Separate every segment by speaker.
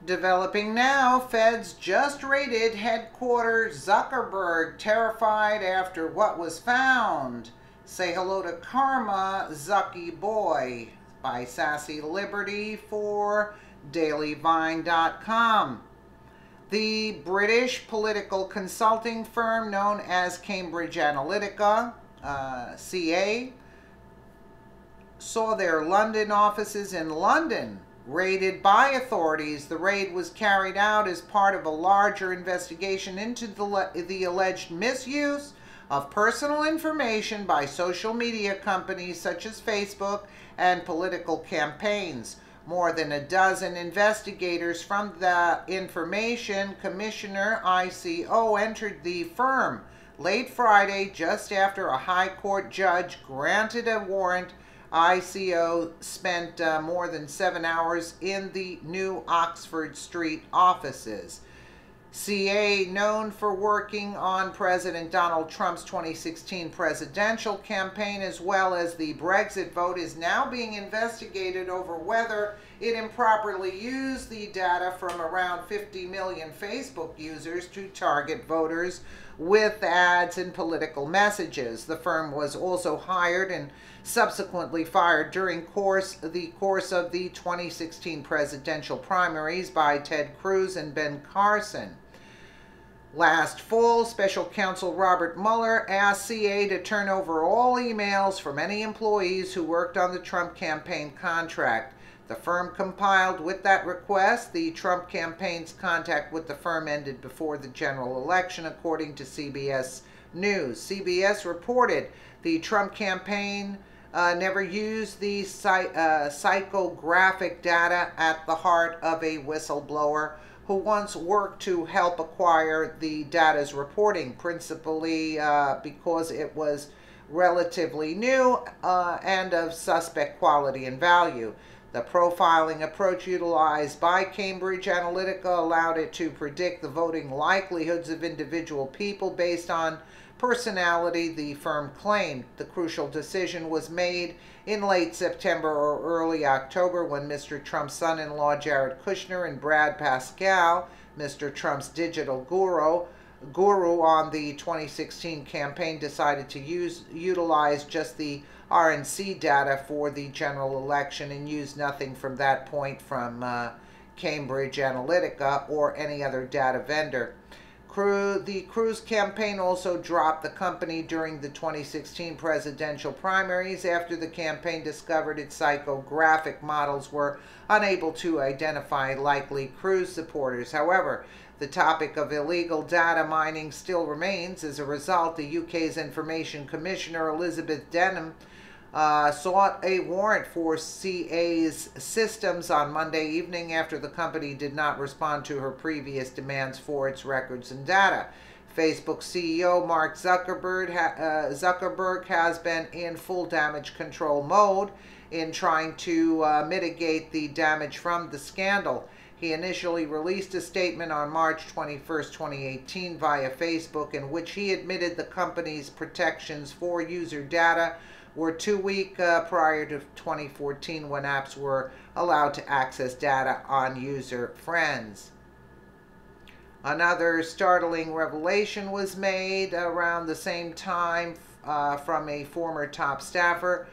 Speaker 1: Developing now, feds just raided headquarters Zuckerberg, terrified after what was found. Say hello to Karma, Zucky Boy, by Sassy Liberty for dailyvine.com. The British political consulting firm known as Cambridge Analytica, CA, saw their London offices in London raided by authorities. The raid was carried out as part of a larger investigation into the alleged misuse of personal information by social media companies such as Facebook and political campaigns. More than a dozen investigators from the Information Commissioner, ICO, entered the firm late Friday just after a High Court judge granted a warrant. ICO spent more than 7 hours in the new Oxford Street offices. CA, known for working on President Donald Trump's 2016 presidential campaign as well as the Brexit vote, is now being investigated over whether it improperly used the data from around 50 million Facebook users to target voters with ads and political messages. The firm was also hired and subsequently fired during the course of the 2016 presidential primaries by Ted Cruz and Ben Carson. Last fall, Special Counsel Robert Mueller asked CA to turn over all emails from any employees who worked on the Trump campaign contract. The firm compiled with that request. The Trump campaign's contact with the firm ended before the general election, according to CBS News. CBS reported the Trump campaign never used the psychographic data at the heart of a whistleblower who once worked to help acquire the data's reporting, principally because it was relatively new and of suspect quality and value. The profiling approach utilized by Cambridge Analytica allowed it to predict the voting likelihoods of individual people based on personality, the firm claimed. The crucial decision was made in late September or early October when Mr. Trump's son-in-law Jared Kushner and Brad Pascal, Mr. Trump's digital guru on the 2016 campaign, decided to utilize just the RNC data for the general election and use nothing from that point from Cambridge Analytica or any other data vendor. The Cruz campaign also dropped the company during the 2016 presidential primaries after the campaign discovered its psychographic models were unable to identify likely Cruz supporters. However, the topic of illegal data mining still remains. As a result, the UK's Information Commissioner Elizabeth Denham sought a warrant for CA's systems on Monday evening after the company did not respond to her previous demands for its records and data. Facebook CEO Mark Zuckerberg has been in full damage control mode in trying to mitigate the damage from the scandal. He initially released a statement on March 21, 2018 via Facebook in which he admitted the company's protections for user data were too weak prior to 2014 when apps were allowed to access data on user friends. Another startling revelation was made around the same time from a former top staffer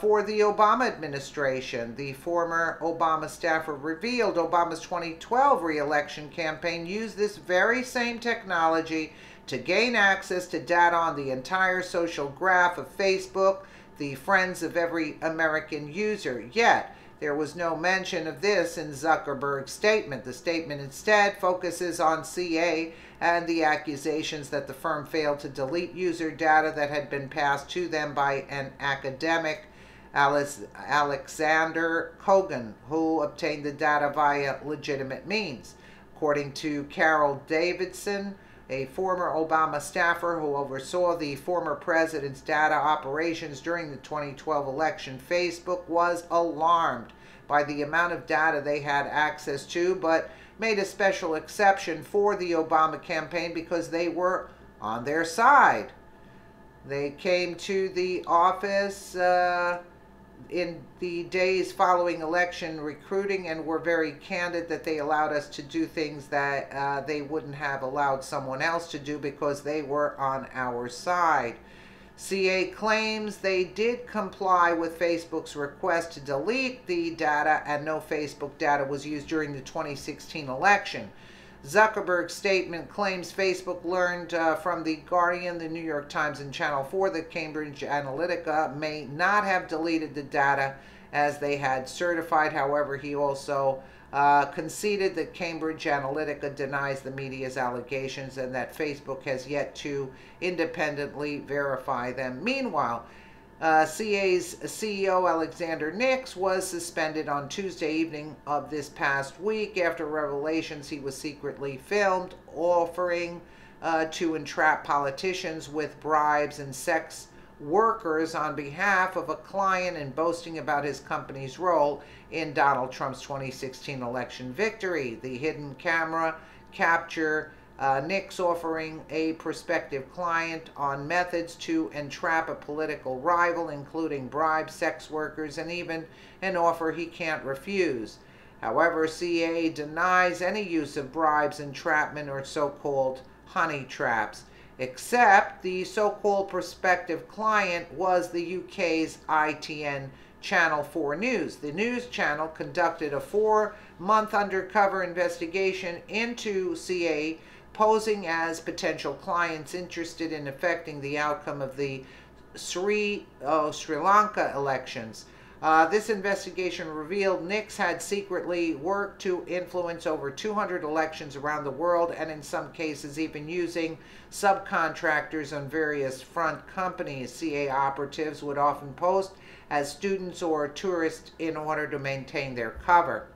Speaker 1: for the Obama administration. The former Obama staffer revealed Obama's 2012 re-election campaign used this very same technology to gain access to data on the entire social graph of Facebook, the friends of every American user. Yet, there was no mention of this in Zuckerberg's statement. The statement instead focuses on CA and the accusations that the firm failed to delete user data that had been passed to them by an academic, Alexander Kogan, who obtained the data via legitimate means. According to Carol Davidson, a former Obama staffer who oversaw the former president's data operations during the 2012 election, Facebook was alarmed by the amount of data they had access to, but made a special exception for the Obama campaign because they were on their side. They came to the office in the days following election recruiting and were very candid that they allowed us to do things that they wouldn't have allowed someone else to do because they were on our side. CA claims they did comply with Facebook's request to delete the data and no Facebook data was used during the 2016 election. Zuckerberg's statement claims Facebook learned from The Guardian, The New York Times, and Channel 4 that Cambridge Analytica may not have deleted the data as they had certified. However, he also conceded that Cambridge Analytica denies the media's allegations and that Facebook has yet to independently verify them. Meanwhile, CA's CEO Alexander Nix was suspended on Tuesday evening of this past week after revelations he was secretly filmed offering to entrap politicians with bribes and sex workers on behalf of a client and boasting about his company's role in Donald Trump's 2016 election victory. The hidden camera capture Nix offering a prospective client on methods to entrap a political rival, including bribes, sex workers, and even an offer he can't refuse. However, CA denies any use of bribes, entrapment, or so-called honey traps, except the so-called prospective client was the UK's ITN Channel 4 News. The news channel conducted a 4-month undercover investigation into CA, posing as potential clients interested in affecting the outcome of the Sri Lanka elections. This investigation revealed Nix had secretly worked to influence over 200 elections around the world, and in some cases even using subcontractors on various front companies. CA operatives would often post as students or tourists in order to maintain their cover.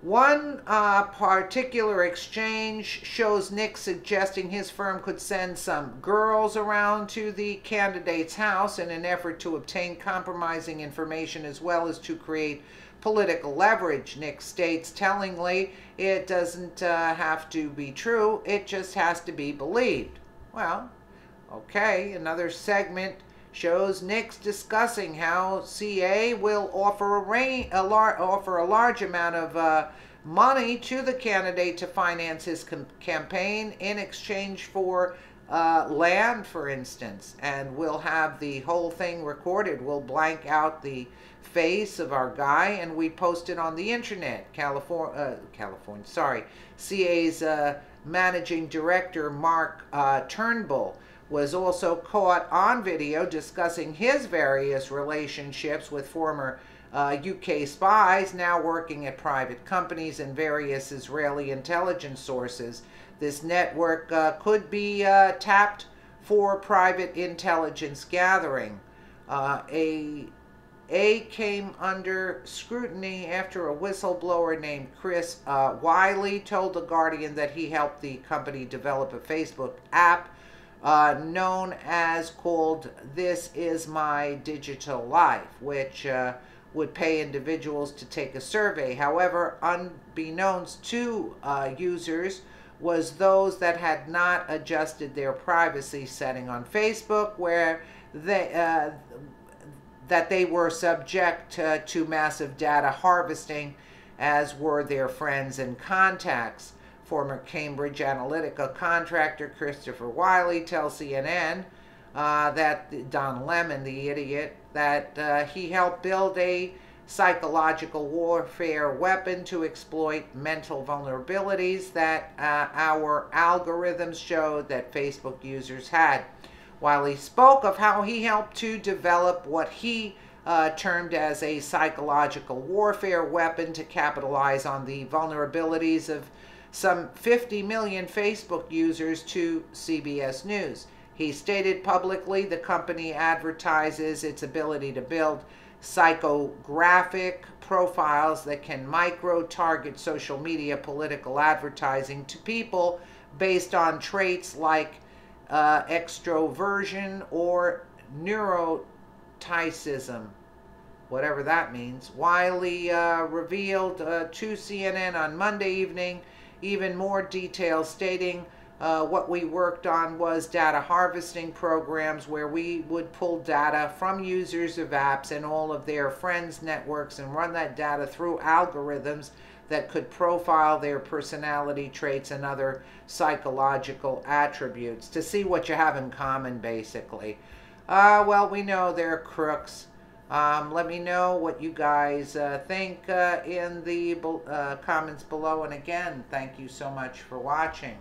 Speaker 1: One particular exchange shows Nix suggesting his firm could send some girls around to the candidate's house in an effort to obtain compromising information as well as to create political leverage. Nix states tellingly, it doesn't have to be true, it just has to be believed. Well, okay, another segment shows Nix discussing how CA will offer a large amount of money to the candidate to finance his campaign in exchange for land, for instance, and we'll have the whole thing recorded. We'll blank out the face of our guy and we post it on the internet. CA's managing director Mark Turnbull was also caught on video discussing his various relationships with former UK spies now working at private companies and various Israeli intelligence sources. This network could be tapped for private intelligence gathering. A came under scrutiny after a whistleblower named Chris Wiley told The Guardian that he helped the company develop a Facebook app known as called This Is My Digital Life, which would pay individuals to take a survey. However, unbeknownst to users was those that had not adjusted their privacy setting on Facebook, where that they were subject to massive data harvesting, as were their friends and contacts. Former Cambridge Analytica contractor Christopher Wiley tells CNN that Don Lemon, the idiot, that he helped build a psychological warfare weapon to exploit mental vulnerabilities that our algorithms showed that Facebook users had. Wiley spoke of how he helped to develop what he termed as a psychological warfare weapon to capitalize on the vulnerabilities of some 50 million Facebook users to CBS News. He stated publicly the company advertises its ability to build psychographic profiles that can micro-target social media political advertising to people based on traits like extroversion or neuroticism, whatever that means. Wiley revealed to CNN on Monday evening even more details, stating What we worked on was data harvesting programs where we would pull data from users of apps and all of their friends' networks and run that data through algorithms that could profile their personality traits and other psychological attributes to see what you have in common, basically. Well, we know they're crooks. Let me know what you guys think in the comments below. And again, thank you so much for watching.